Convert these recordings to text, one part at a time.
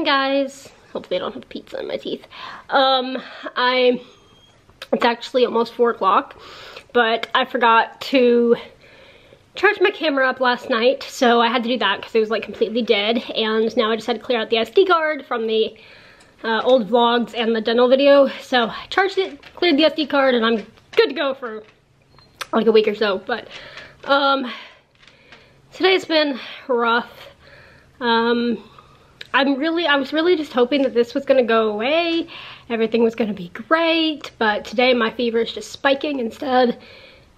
morning, guys. Hopefully I don't have pizza in my teeth. It's actually almost 4 o'clock, but I forgot to charge my camera up last night, so I had to do that because it was like completely dead, and now I just had to clear out the SD card from the old vlogs and the dental video. So I charged it, cleared the SD card, and I'm good to go for like a week or so. But today's been rough. I was really just hoping that this was gonna go away, everything was gonna be great, but today my fever is just spiking instead.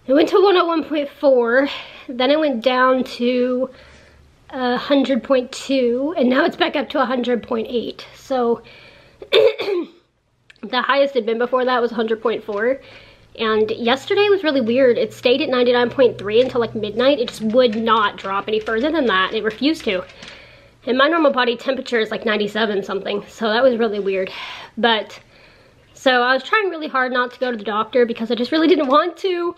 It went to 101.4, then it went down to 100.2, and now it's back up to 100.8. So the highest it had been before that was 100.4. And yesterday was really weird. It stayed at 99.3 until like midnight. It just would not drop any further than that. It refused to. And my normal body temperature is like 97 something, so that was really weird. But, so I was trying really hard not to go to the doctor because I just really didn't want to.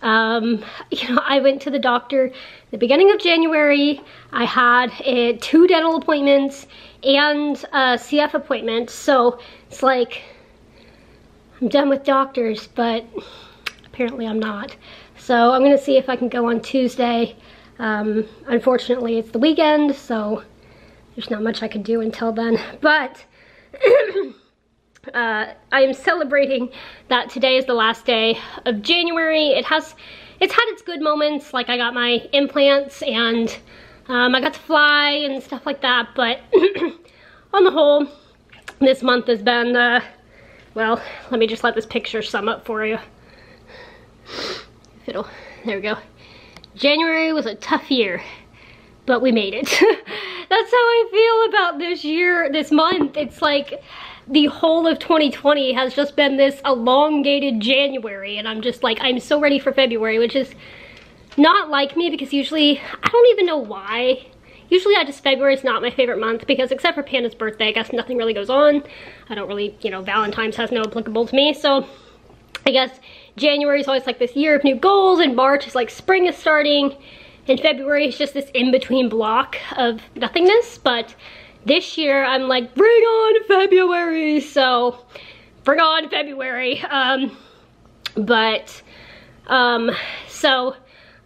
You know, I went to the doctor the beginning of January. I had 2 dental appointments and a CF appointment, so it's like I'm done with doctors, but apparently I'm not. So I'm gonna see if I can go on Tuesday. Unfortunately it's the weekend, so there's not much I can do until then, but I am celebrating that today is the last day of January. It's had its good moments, like I got my implants and I got to fly and stuff like that, but on the whole, this month has been, well, let me just let this picture sum up for you. There we go. January was a tough year, but we made it. That's how I feel about this year, this month. It's like the whole of 2020 has just been this elongated January, and I'm just like, I'm so ready for February, which is not like me because usually, I don't even know why. Usually February is not my favorite month because except for Panda's birthday, I guess nothing really goes on. I don't really, you know, Valentine's has no applicable to me, so I guess January is always like this year of new goals, and March is like spring is starting, and February is just this in-between block of nothingness. But this year I'm like, bring on February, so bring on February. So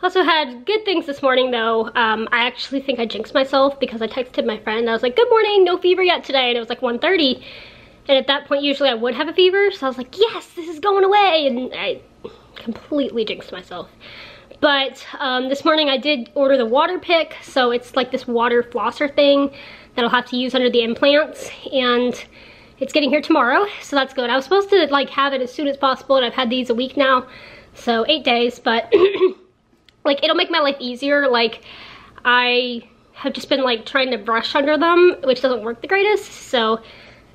also had good things this morning though. I actually think I jinxed myself because I texted my friend. I was like, good morning, no fever yet today, and it was like 1:30. And at that point, usually I would have a fever, so I was like, yes, this is going away, and I completely jinxed myself. But this morning I did order the water pick, so it's like this water flosser thing that I'll have to use under the implants, and it's getting here tomorrow, so that's good. I was supposed to like have it as soon as possible, and I've had these a week now, so 8 days, but like it'll make my life easier. Like I have just been like trying to brush under them, which doesn't work the greatest, so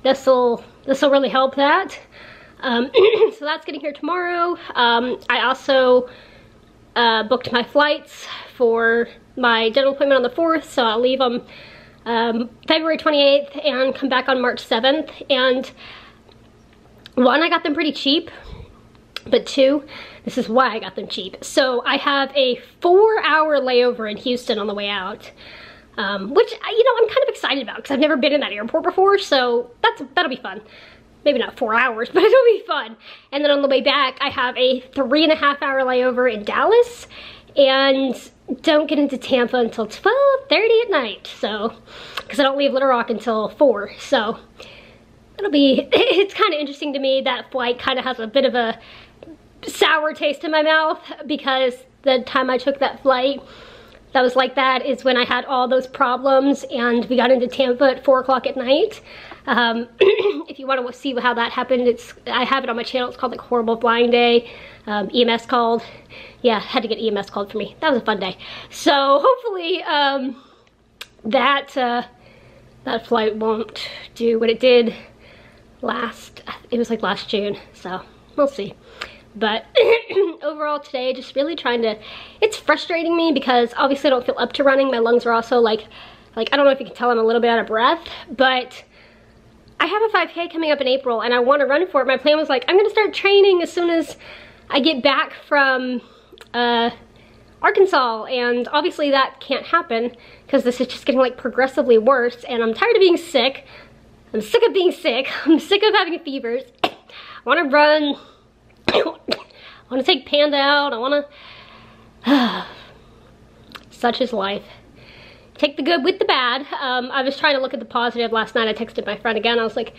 this'll really help that. So that's getting here tomorrow. I also booked my flights for my dental appointment on the 4th, so I'll leave them February 28th and come back on March 7th. And 1, I got them pretty cheap, but 2, this is why I got them cheap. So I have a 4-hour layover in Houston on the way out. Which, you know, I'm kind of excited about because I've never been in that airport before, so that'll be fun. Maybe not 4 hours, but it'll be fun. And then on the way back, I have a 3.5-hour layover in Dallas, and don't get into Tampa until 12:30 at night, so, because I don't leave Little Rock until 4, so it'll be, it's kind of interesting to me. That flight kind of has a bit of a sour taste in my mouth because the time I took that flight, that was like that is when I had all those problems and we got into Tampa at 4 o'clock at night. If you want to see how that happened, I have it on my channel. It's called like Horrible Flying Day. EMS called. Yeah, had to get EMS called for me. That was a fun day. So hopefully that flight won't do what it did it was like last June. So we'll see. But overall today, just really trying to, it's frustrating me because obviously I don't feel up to running. My lungs are also like I don't know if you can tell I'm a little bit out of breath, but I have a 5K coming up in April and I want to run for it. My plan was like, I'm going to start training as soon as I get back from Arkansas, and obviously that can't happen because this is just getting like progressively worse, and I'm tired of being sick. I'm sick of being sick. I'm sick of having fevers. I want to run. I want to take Panda out. I want to... Such is life. Take the good with the bad. I was trying to look at the positive last night. I texted my friend again. I was like,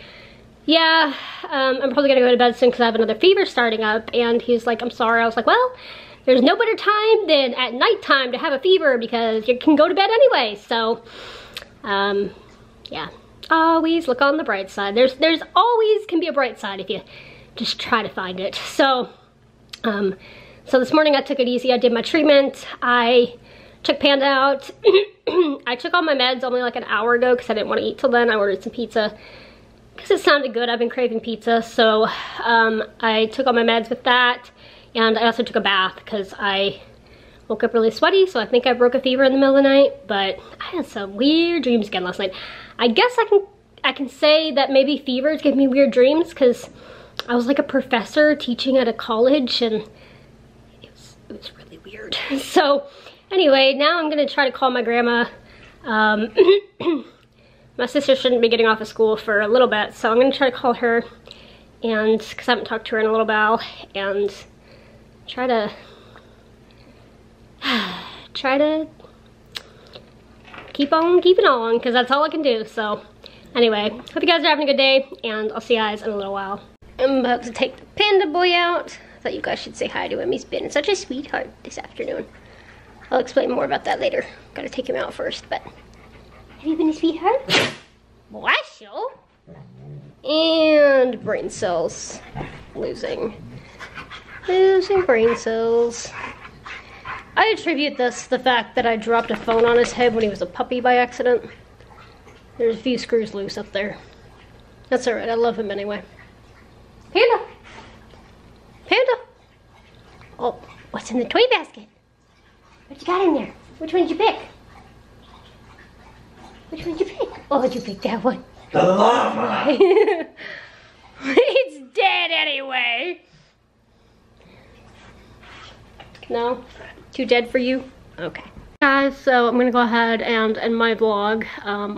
yeah, I'm probably gonna go to bed soon because I have another fever starting up. And he's like, I'm sorry. I was like, well, there's no better time than at nighttime to have a fever because you can go to bed anyway. So, yeah, always look on the bright side. There's always can be a bright side if you just try to find it. So, so this morning I took it easy. I did my treatment. I took Panda out. I took all my meds only like an hour ago because I didn't want to eat till then. I ordered some pizza because it sounded good. I've been craving pizza. So I took all my meds with that. And I also took a bath because I woke up really sweaty. So I think I broke a fever in the middle of the night. But I had some weird dreams again last night. I guess I can say that maybe fevers give me weird dreams because I was like a professor teaching at a college and it was really weird. So anyway, now I'm gonna try to call my grandma. My sister shouldn't be getting off of school for a little bit, so I'm gonna try to call her, and because I haven't talked to her in a little while, and try to keep on keeping on, because that's all I can do. So anyway, hope you guys are having a good day, and I'll see you guys in a little while. I'm about to take the Panda boy out. I thought you guys should say hi to him. He's been such a sweetheart this afternoon. I'll explain more about that later. Gotta take him out first, but have you been a sweetheart? Bless you. And brain cells. Losing brain cells. I attribute this to the fact that I dropped a phone on his head when he was a puppy by accident. There's a few screws loose up there. That's alright, I love him anyway. Panda! Panda! Oh, what's in the toy basket? What you got in there? Which one did you pick? Which one did you pick? Oh, did you pick that one? The llama! It's dead anyway! No? Too dead for you? Okay. Guys, so I'm gonna go ahead and end my vlog.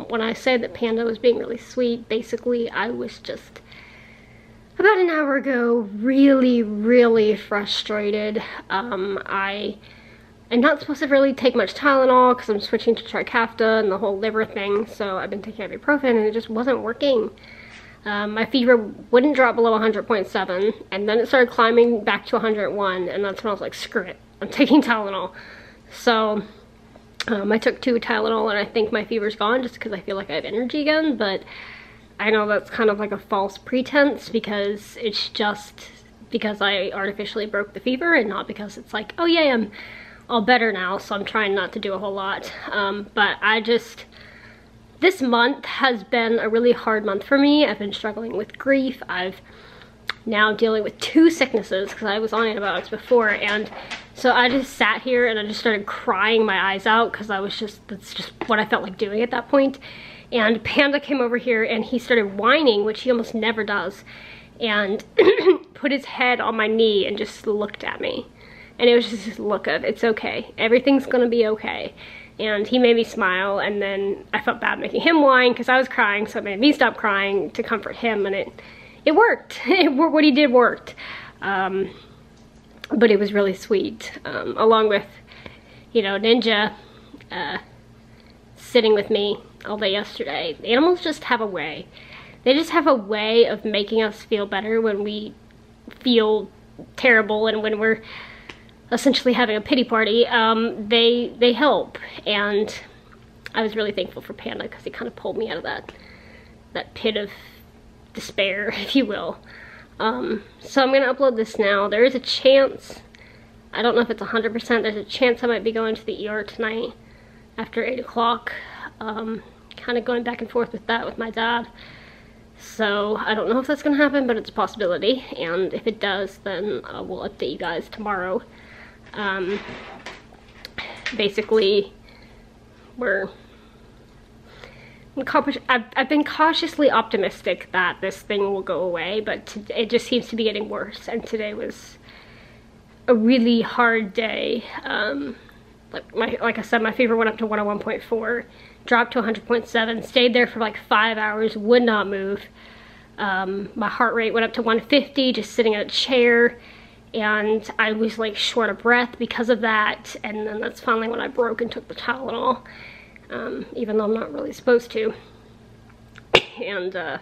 When I say that Panda was being really sweet, basically I was just about an hour ago really frustrated. I am not supposed to really take much Tylenol because I'm switching to Trikafta and the whole liver thing, so I've been taking ibuprofen and it just wasn't working. My fever wouldn't drop below 100.7, and then it started climbing back to 101, and that's when I was like, screw it, I'm taking Tylenol. So I took 2 Tylenol and I think my fever's gone just because I feel like I have energy again, but I know that's kind of like a false pretense because it's just because I artificially broke the fever and not because it's like, oh yeah, I'm all better now, so I'm trying not to do a whole lot. But this month has been a really hard month for me. I've been struggling with grief. I've now dealing with 2 sicknesses because I was on antibiotics before, and so I just sat here and I just started crying my eyes out because that's just what I felt like doing at that point. And Panda came over here and he started whining, which he almost never does, and put his head on my knee and just looked at me. And it was just this look of, it's okay, everything's gonna be okay. And he made me smile, and then I felt bad making him whine because I was crying, so it made me stop crying to comfort him, and it worked. What he did worked. But it was really sweet. Along with, you know, Ninja sitting with me all day yesterday. Animals just have a way. They just have a way of making us feel better when we feel terrible and when we're essentially having a pity party. They help, and I was really thankful for Panda because he kind of pulled me out of that pit of despair, if you will. So I'm gonna upload this now. There is a chance, I don't know if it's 100%, there's a chance I might be going to the ER tonight after 8 o'clock. Kind of going back and forth with that with my dad. So I don't know if that's gonna happen, but it's a possibility. And if it does, then we'll update you guys tomorrow. Basically, I've been cautiously optimistic that this thing will go away, but it just seems to be getting worse, and today was a really hard day. like I said, my fever went up to 101.4, dropped to 100.7, stayed there for like 5 hours, would not move. My heart rate went up to 150 just sitting in a chair, and I was like short of breath because of that. And then that's finally when I broke and took the Tylenol, even though I'm not really supposed to. And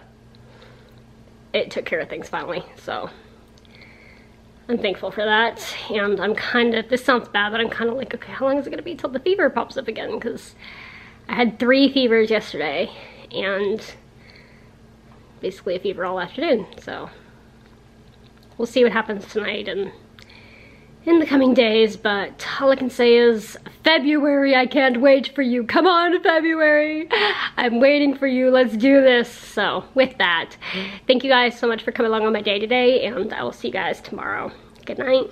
it took care of things finally, so I'm thankful for that. And I'm kind of, this sounds bad, but I'm kind of like, okay, how long is it gonna be till the fever pops up again? Because I had 3 fevers yesterday and basically a fever all afternoon. So we'll see what happens tonight and in the coming days, but all I can say is February, I can't wait for you. Come on, February. I'm waiting for you. Let's do this. So with that, thank you guys so much for coming along on my day today, and I will see you guys tomorrow. Good night.